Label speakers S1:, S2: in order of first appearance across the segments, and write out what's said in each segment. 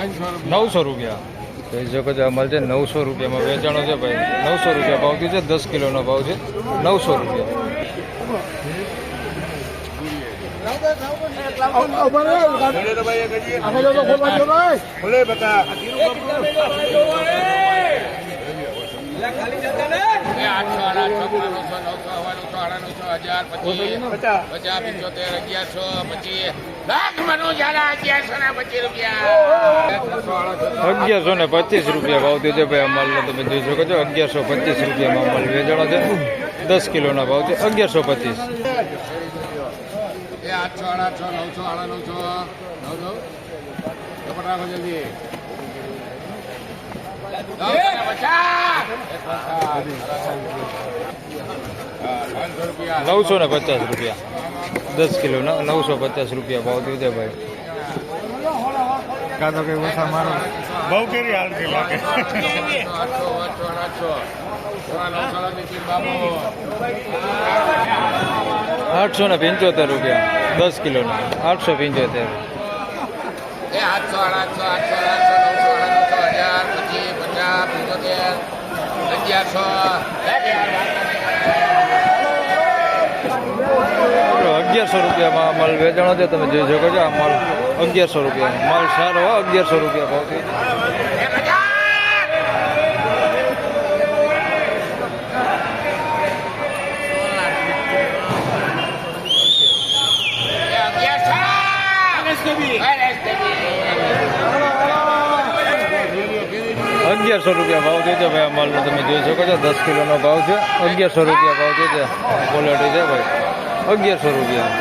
S1: 900 રૂપિયા જોઈ શકો છો. આ માલ છે 900 રૂપિયામાં વેચાણો છે ભાઈ. 900 રૂપિયા ભાવ થયું છે. 10 કિલોનો ભાવ છે 900 રૂપિયા. ₹1125 રૂપિયા ભાવ થયો છે ભાઈ. આ માલનો તમે જોઈ શકો છો. 1125 રૂપિયામાં માલ વેચાણો છે. 10 કિલોના ભાવ છે 1125. 950 રૂપિયા 10 કિલોના 950 રૂપિયા ભાવ થયો છે ભાઈ. કાં તો કઈ ઓછા મારો બહુ કેરી હાલતી લાગે. 875 રૂપિયા 10 કિલોના 875. 1100 રૂપિયામાં માલ વેચાણો છે. તમે જોઈ શકો છો. આ માલ 1100 રૂપિયા માલ સારો 1100 રૂપિયા ભાવ થયો છે. ₹1100 રૂપિયા ભાવ થયો છે ભાઈ. આ માલનો તમે જોઈ શકો છો. 10 કિલોનો ભાવ છે. 1100 રૂપિયા ભાવ થયો છે. ક્વોલિટી છે ભાઈ. 1100 રૂપિયા.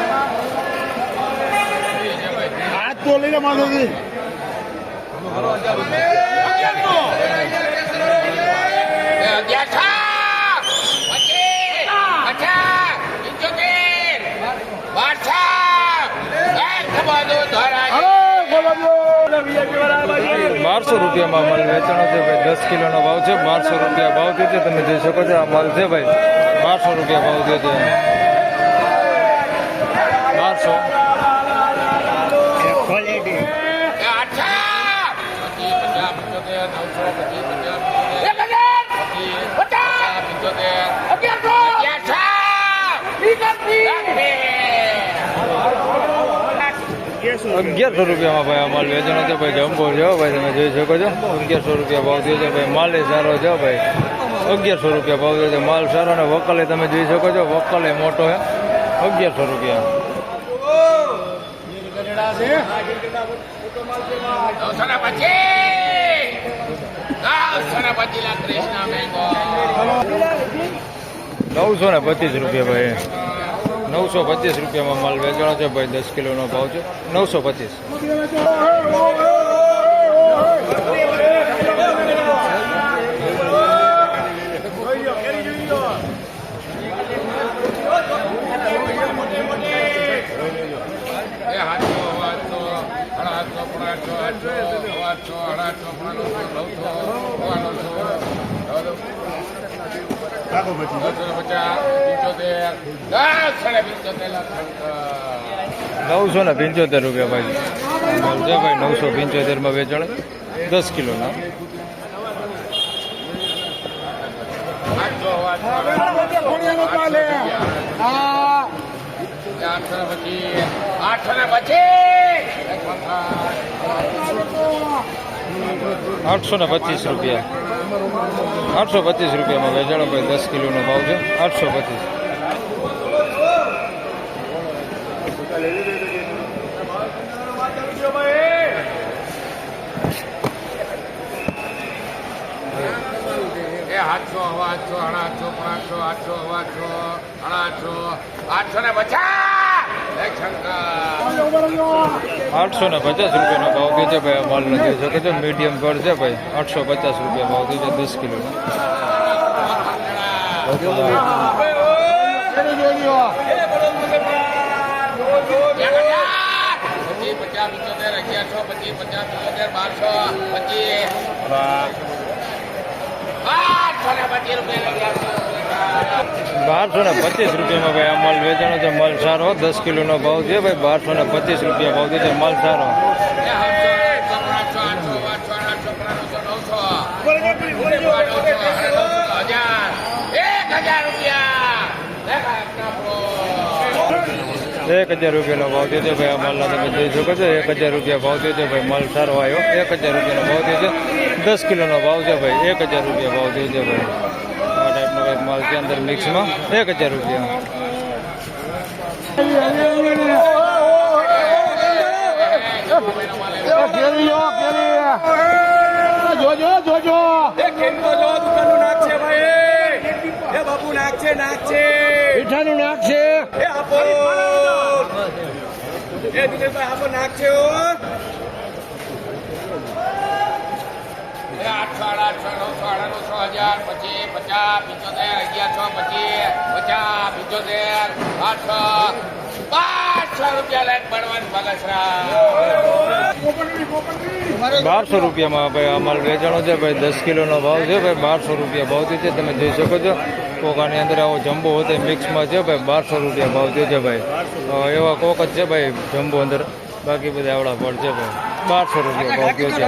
S1: ₹1200 રૂપિયામાં માલ વેચાણો છે ભાઈ. 10 કિલોનો ભાવ છે. ₹1200 રૂપિયા ભાવ થયો છે. તમે જોઈ શકો છો. આ માલ છે ભાઈ. ₹1200 રૂપિયા ભાવ થયો છે. 1100 રૂપિયામાં ભાઈ આ માલ વેચાણો છે ભાઈ. જમ્બો છે ભાઈ. તમે જોઈ શકો છો. 1100 રૂપિયા ભાવ થયો છે ભાઈ. માલ સારો છે ભાઈ. 1100 રૂપિયા ભાવ થયો છે. માલ સારો ને વકલે તમે જોઈ શકો છો. વકલે મોટો છે. 1100 રૂપિયા. ₹925 રૂપિયા ભાઈ. 925 રૂપિયામાં માલ વેચાણો છે ભાઈ. 10 કિલોનો ભાવ છે 925. ₹975 રૂપિયા ભાઈ. માલ છે ભાઈ. 975 વેચાણ 10 કિલોના. ₹825 રૂપિયા. 825 રૂપિયામાં વેચાણો ભાઈ. 10 કિલોનો ભાવ છે 825. ₹850 રૂપિયાનો ભાવ થયો છે ભાઈ. માલ નથી શકે છે. મીડિયમ ગળ છે ભાઈ. 850 રૂપિયા ભાવ થયો છે 10 કિલોનો. ₹1225 રૂપિયામાં ભાઈ આ માલ વેચાણો છે. માલ સારો 10 કિલોનો ભાવ છે ભાઈ. ₹1225 રૂપિયા ભાવ છે. માલ સારો. 1000 રૂપિયાનો ભાવ થયો છે ભાઈ. આ માલના તમે જોઈ શકો છો 1000 રૂપિયા ભાવ થયો છે ભાઈ. માલ સારો આવ્યો. 1000 રૂપિયાનો ભાવ થયો છે. 10 કિલોનો ભાવ છે ભાઈ. 1000 રૂપિયા ભાવ થયો છે ભાઈ. આ ટાઈપનો કંઈક માલ છે અંદર મિક્સમાં 1000 રૂપિયા.
S2: જોજો ખેડૂતો જો દુકાનનું નાક છે ભાઈ. એ બાપુ નાક છે મીઠાનું નાક છે. એ આપો એ દિનેશભાઈ આપો નાક છે. 800, 800, 900, 900, 1000, 25,
S1: 1200 રૂપિયામાં ભાઈ આ માલ વેચાણો છે ભાઈ. 10 કિલોનો ભાવ છે ભાઈ. 1200 રૂપિયા ભાવ થયો છે. તમે જોઈ શકો છો કોકાની અંદર આવો જમ્બો હોતે મિક્સમાં છે ભાઈ. 1200 રૂપિયા ભાવ થયો છે ભાઈ. એવા કોક જ છે ભાઈ જમ્બો અંદર. બાકી બધા આવડા ફળ છે ભાઈ. 1200 રૂપિયા ભાવ થયો છે.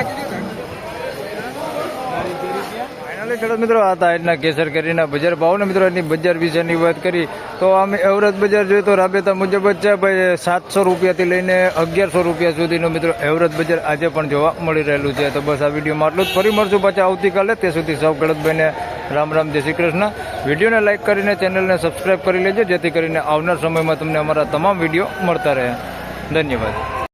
S1: ફાઇનલી ખેડૂત મિત્રો આ હતા આજના કેસર કેરીના બજાર ભાવને મિત્રો એની બજાર વિશેની વાત કરી તો અમે એવરેજ બજાર જોઈએ તો રાબેતા મુજબ જ છે ભાઈ. 700 રૂપિયાથી લઈને 1100 રૂપિયા સુધીનો મિત્રો એવરેજ બજાર આજે પણ જોવા મળી રહેલું છે. તો બસ આ વિડીયોમાં આટલું જ. ફરી મળશું પાછા આવતીકાલે. તે સુધી સૌ ખેડૂતભાઈને રામ રામ, જય શ્રી કૃષ્ણ. વિડીયોને લાઇક કરીને ચેનલને સબસ્ક્રાઈબ કરી લેજો જેથી કરીને આવનાર સમયમાં તમને અમારા તમામ વિડીયો મળતા રહે. ધન્યવાદ.